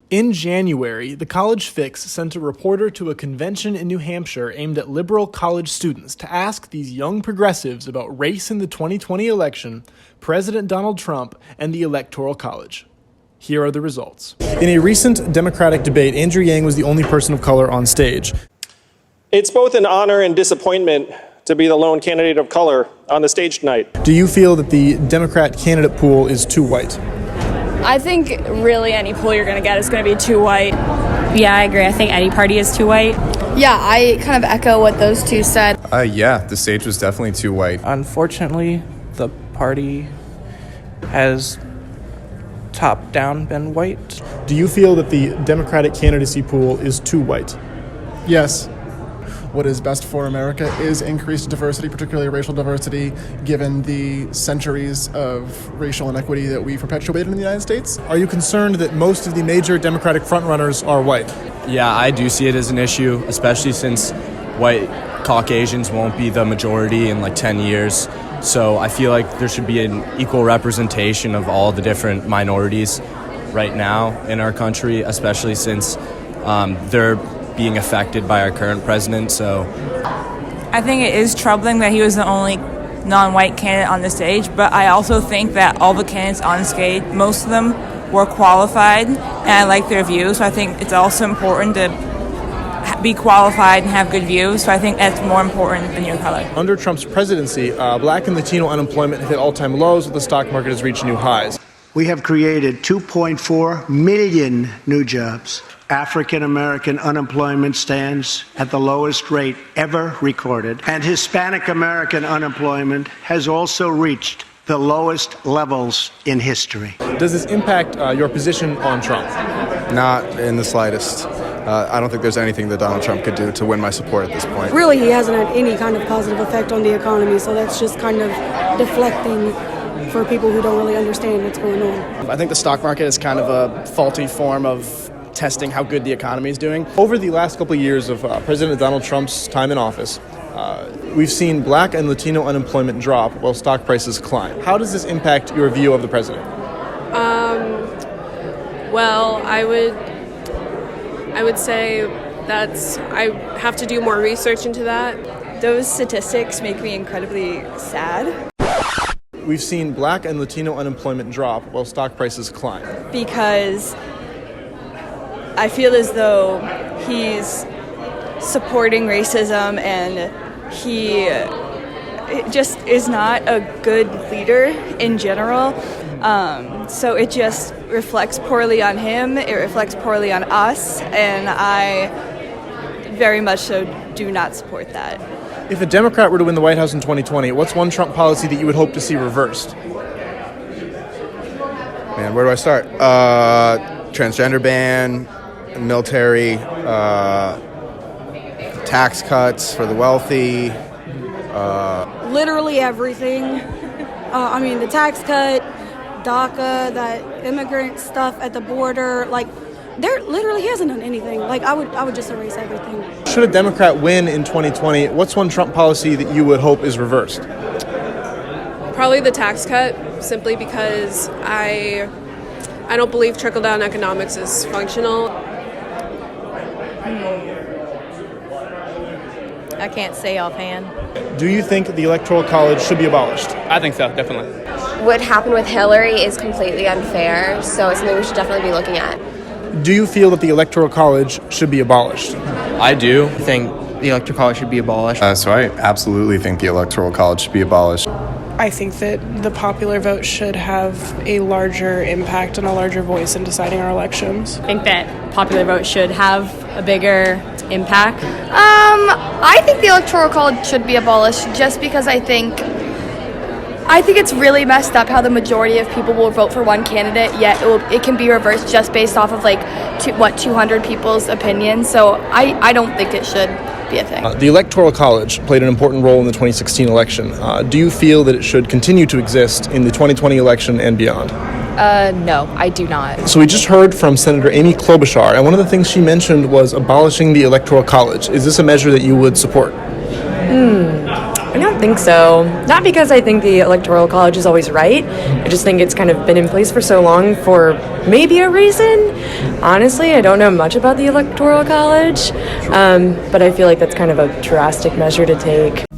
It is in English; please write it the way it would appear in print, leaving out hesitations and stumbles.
In January, the College Fix sent a reporter to a convention in New Hampshire aimed at liberal college students to ask these young progressives about race in the 2020 election, President Donald Trump, and the Electoral College. Here are the results. In a recent Democratic debate, Andrew Yang was the only person of color on stage. It's both an honor and disappointment to be the lone candidate of color on the stage tonight. Do you feel that the Democrat candidate pool is too white? I think really any pool you're going to get is going to be too white. Yeah, I agree. I think any party is too white. Yeah, I kind of echo what those two said. Yeah, the stage was definitely too white. Unfortunately, the party has top down been white. Do you feel that the Democratic candidacy pool is too white? Yes. What is best for America is increased diversity, particularly racial diversity, given the centuries of racial inequity that we've perpetuated in the United States. Are you concerned that most of the major Democratic frontrunners are white? Yeah, I do see it as an issue, especially since white Caucasians won't be the majority in like 10 years. So I feel like there should be an equal representation of all the different minorities right now in our country, especially since they're being affected by our current president. So I think it is troubling that he was the only non-white candidate on the stage, but I also think that all the candidates on stage, most of them were qualified, and I like their views. So I think it's also important to be qualified and have good views. So I think that's more important than your color. Under Trump's presidency, Black and Latino unemployment have hit all-time lows, while the stock market has reached new highs. We have created 2.4 million new jobs. African American unemployment stands at the lowest rate ever recorded, and Hispanic American unemployment has also reached the lowest levels in history. Does this impact your position on Trump? Not in the slightest. I don't think there's anything that Donald Trump could do to win my support at this point. Really, he hasn't had any kind of positive effect on the economy, so that's just kind of deflecting for people who don't really understand what's going on. I think the stock market is kind of a faulty form of testing how good the economy is doing. Over the last couple of years of President Donald Trump's time in office, we've seen Black and Latino unemployment drop while stock prices climb. How does this impact your view of the president? Well, I would say I have to do more research into that. Those statistics make me incredibly sad. We've seen Black and Latino unemployment drop while stock prices climb. Because I feel as though he's supporting racism and he just is not a good leader in general. So it just reflects poorly on him, it reflects poorly on us, and I very much so do not support that. If a Democrat were to win the White House in 2020, what's one Trump policy that you would hope to see reversed? Man, where do I start? Transgender ban, military, tax cuts for the wealthy. Literally everything. The tax cut, DACA, that immigrant stuff at the border, he hasn't done anything. I would just erase everything. Should a Democrat win in 2020, what's one Trump policy that you would hope is reversed? Probably the tax cut, simply because I don't believe trickle-down economics is functional. I can't say offhand. Do you think the Electoral College should be abolished? I think so, definitely. What happened with Hillary is completely unfair, so it's something we should definitely be looking at. Do you feel that the Electoral College should be abolished? I do. I think the Electoral College should be abolished. So I absolutely think the Electoral College should be abolished. I think that the popular vote should have a larger impact and a larger voice in deciding our elections. I think that popular vote should have a bigger impact. I think the Electoral College should be abolished just because I think it's really messed up how the majority of people will vote for one candidate, yet it can be reversed just based off of 200 people's opinions. So I don't think it should be a thing. The Electoral College played an important role in the 2016 election. Do you feel that it should continue to exist in the 2020 election and beyond? No, I do not. So we just heard from Senator Amy Klobuchar, and one of the things she mentioned was abolishing the Electoral College. Is this a measure that you would support? I don't think so. Not because I think the Electoral College is always right. I just think it's kind of been in place for so long for maybe a reason. Honestly, I don't know much about the Electoral College, but I feel like that's kind of a drastic measure to take.